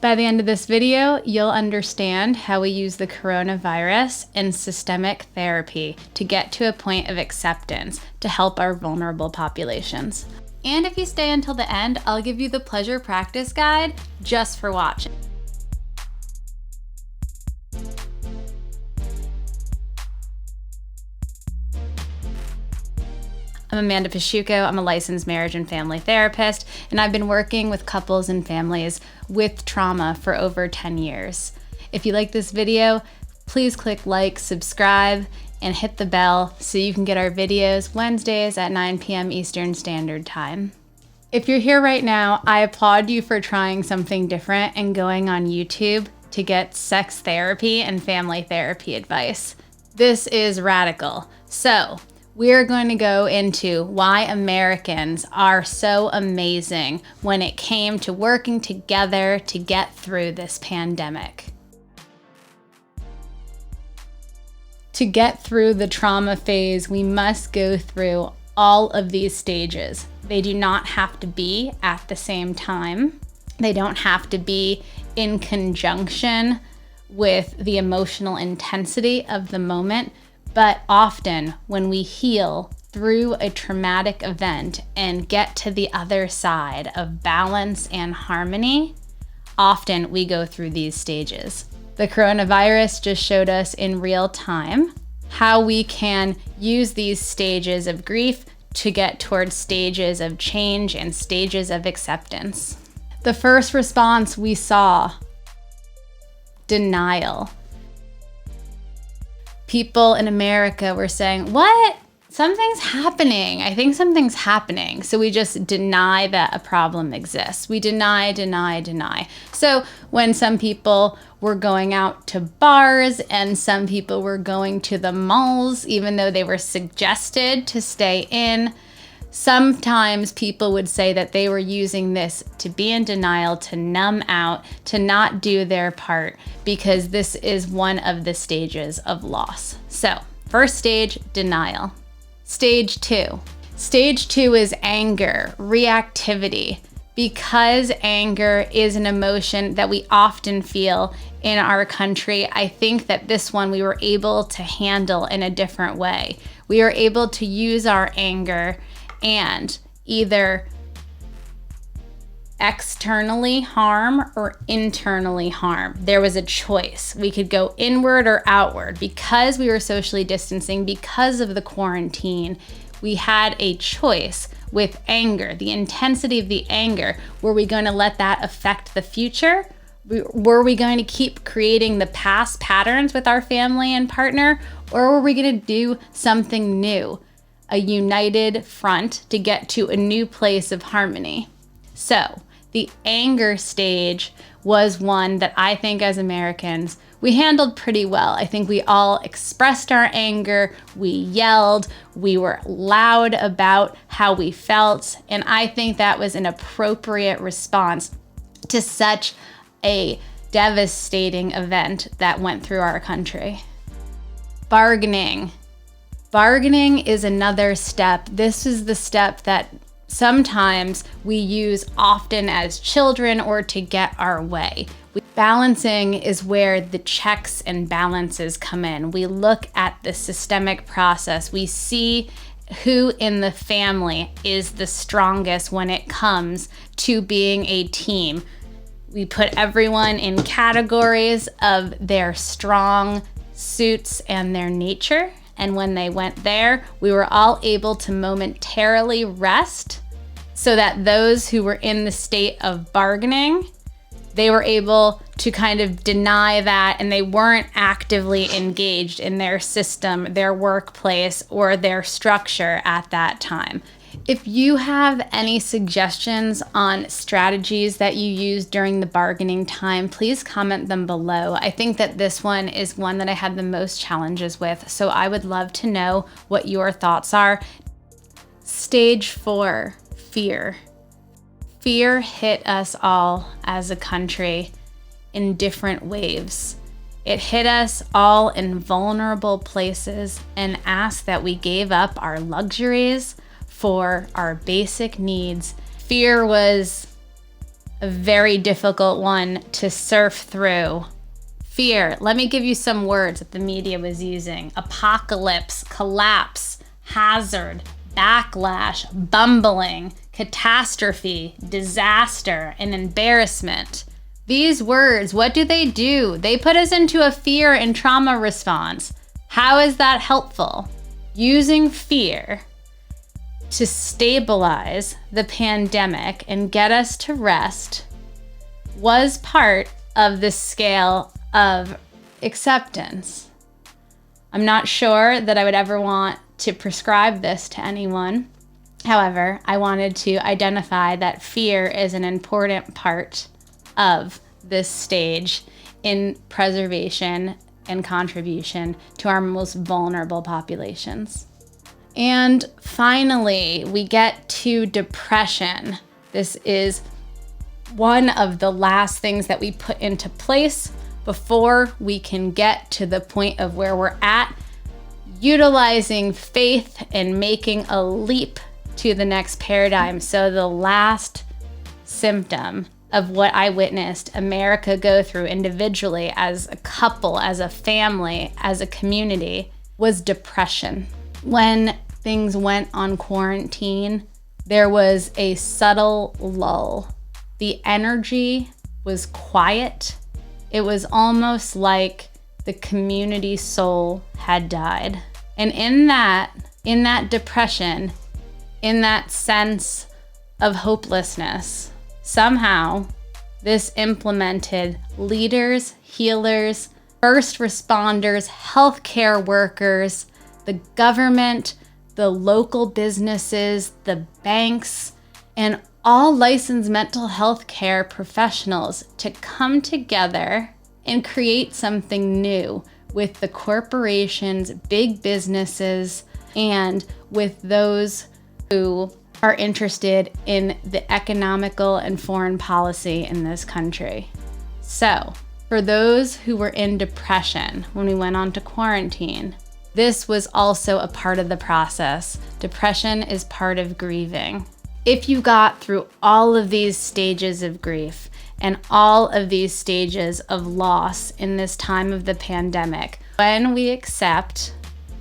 By the end of this video, you'll understand how we use the coronavirus and systemic therapy to get to a point of acceptance to help our vulnerable populations. And if you stay until the end, I'll give you the pleasure practice guide just for watching. I'm Amanda Pisciuco. I'm a licensed marriage and family therapist, and I've been working with couples and families with trauma for over 10 years. If you like this video, please click like, subscribe, and hit the bell so you can get our videos Wednesdays at 9 p.m. Eastern Standard Time. If you're here right now, I applaud you for trying something different and going on YouTube to get sex therapy and family therapy advice. This is radical. So, we're going to go into why Americans are so amazing when it came to working together to get through this pandemic. To get through the trauma phase, we must go through all of these stages. They do not have to be at the same time. They don't have to be in conjunction with the emotional intensity of the moment. But often when we heal through a traumatic event and get to the other side of balance and harmony, often we go through these stages. The coronavirus just showed us in real time how we can use these stages of grief to get towards stages of change and stages of acceptance. The first response we saw, denial. People in America were saying, what? Something's happening. I think something's happening. So we just deny that a problem exists. We deny. So when some people were going out to bars and some people were going to the malls, even though they were suggested to stay in, sometimes people would say that they were using this to be in denial, to numb out, to not do their part, because this is one of the stages of loss. So, first stage, denial. Stage 2. Stage 2 is anger, reactivity. Because anger is an emotion that we often feel in our country, I think that this one we were able to handle in a different way. We were able to use our anger and either externally harm or internally harm. There was a choice. We could go inward or outward. Because we were socially distancing, because of the quarantine, we had a choice with anger, the intensity of the anger. Were we going to let that affect the future? Were we going to keep creating the past patterns with our family and partner? Or were we going to do something new? A united front to get to a new place of harmony. So the anger stage was one that I think as Americans, we handled pretty well. I think we all expressed our anger, we yelled, we were loud about how we felt, and I think that was an appropriate response to such a devastating event that went through our country. Bargaining. Bargaining is another step. This is the step that sometimes we use often as children or to get our way. Balancing is where the checks and balances come in. We look at the systemic process. We see who in the family is the strongest when it comes to being a team. We put everyone in categories of their strong suits and their nature. And when they went there, we were all able to momentarily rest so that those who were in the state of bargaining, they were able to kind of deny that and they weren't actively engaged in their system, their workplace, or their structure at that time. If you have any suggestions on strategies that you use during the bargaining time, please comment them below. I think that this one is one that I had the most challenges with, so I would love to know what your thoughts are. Stage 4, fear. Fear hit us all as a country in different waves. It hit us all in vulnerable places and asked that we gave up our luxuries for our basic needs. Fear was a very difficult one to surf through. Fear. Let me give you some words that the media was using. Apocalypse, collapse, hazard, backlash, bumbling, catastrophe, disaster, and embarrassment. These words, what do? They put us into a fear and trauma response. How is that helpful? Using fear to stabilize the pandemic and get us to rest was part of the scale of acceptance. I'm not sure that I would ever want to prescribe this to anyone. However, I wanted to identify that fear is an important part of this stage in preservation and contribution to our most vulnerable populations. And finally, we get to depression. This is one of the last things that we put into place before we can get to the point of where we're at, utilizing faith and making a leap to the next paradigm. So the last symptom of what I witnessed America go through individually, as a couple, as a family, as a community, was depression. When things went on quarantine, there was a subtle lull. The energy was quiet. It was almost like the community soul had died. And in that depression, in that sense of hopelessness, somehow this implemented leaders, healers, first responders, healthcare workers, the government, the local businesses, the banks, and all licensed mental health care professionals to come together and create something new with the corporations, big businesses, and with those who are interested in the economical and foreign policy in this country. So, for those who were in depression when we went on to quarantine, this was also a part of the process. Depression is part of grieving. If you got through all of these stages of grief and all of these stages of loss in this time of the pandemic, when we accept,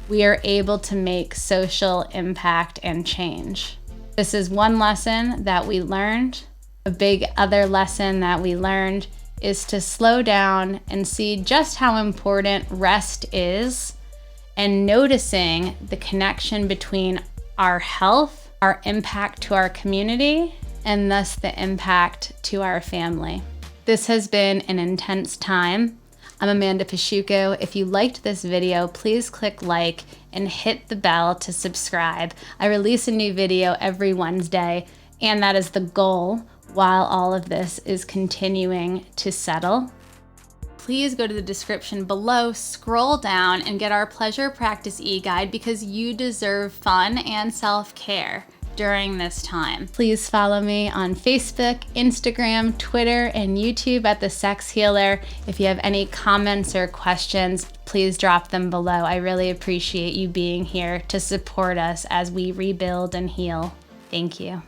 we are able to make social impact and change. This is one lesson that we learned. A big other lesson that we learned is to slow down and see just how important rest is, and noticing the connection between our health, our impact to our community, and thus the impact to our family. This has been an intense time. I'm Amanda Pisciuco. If you liked this video, please click like and hit the bell to subscribe. I release a new video every Wednesday, and that is the goal while all of this is continuing to settle. Please go to the description below, scroll down, and get our Pleasure Practice e-guide, because you deserve fun and self-care during this time. Please follow me on Facebook, Instagram, Twitter, and YouTube at The Sex Healer. If you have any comments or questions, please drop them below. I really appreciate you being here to support us as we rebuild and heal. Thank you.